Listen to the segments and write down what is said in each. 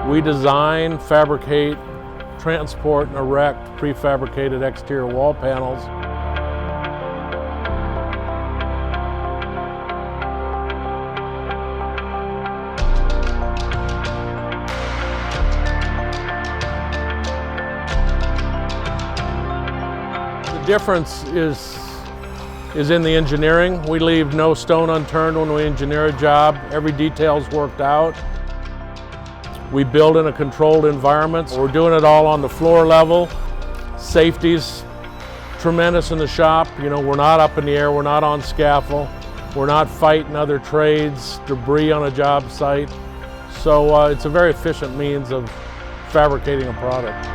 We design, fabricate, transport, and erect prefabricated exterior wall panels. The difference is in the engineering. We leave no stone unturned when we engineer a job. Every detail is worked out. We build in a controlled environment. We're doing it all on the floor level. Safety's tremendous in the shop. You know, we're not up in the air, we're not on scaffold, we're not fighting other trades, debris on a job site. So it's a very efficient means of fabricating a product.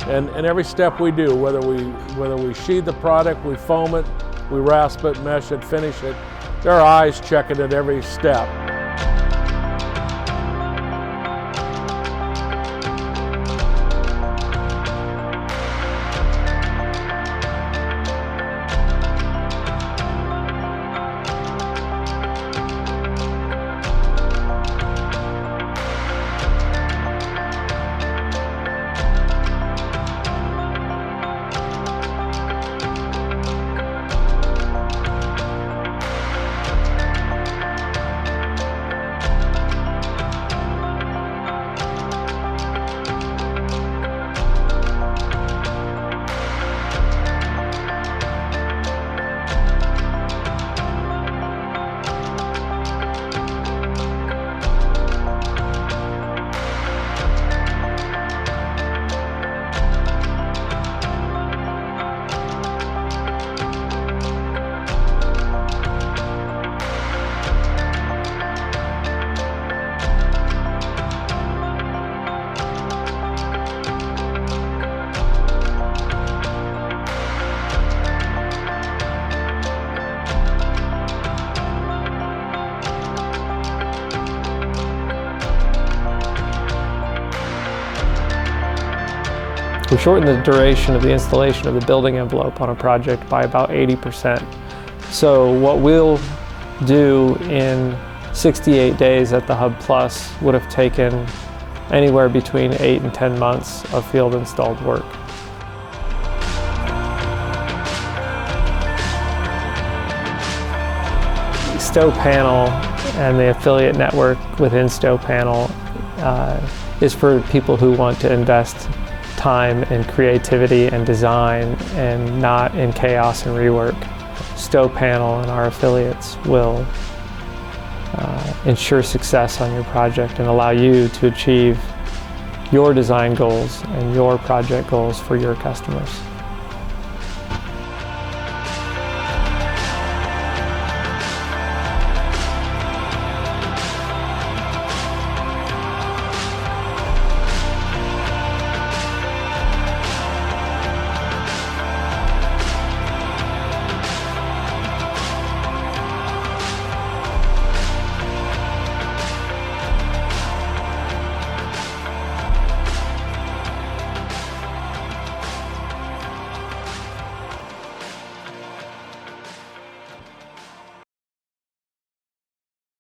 And every step we do, whether we sheathe the product, we foam it, we rasp it, mesh it, finish it, there are eyes checking at every step. We shorten the duration of the installation of the building envelope on a project by about 80%. So what we'll do in 68 days at the Hub Plus would have taken anywhere between 8 and 10 months of field installed work. StoPanel and the affiliate network within StoPanel is for people who want to invest time in creativity and design and not in chaos and rework. StoPanel and our affiliates will ensure success on your project and allow you to achieve your design goals and your project goals for your customers.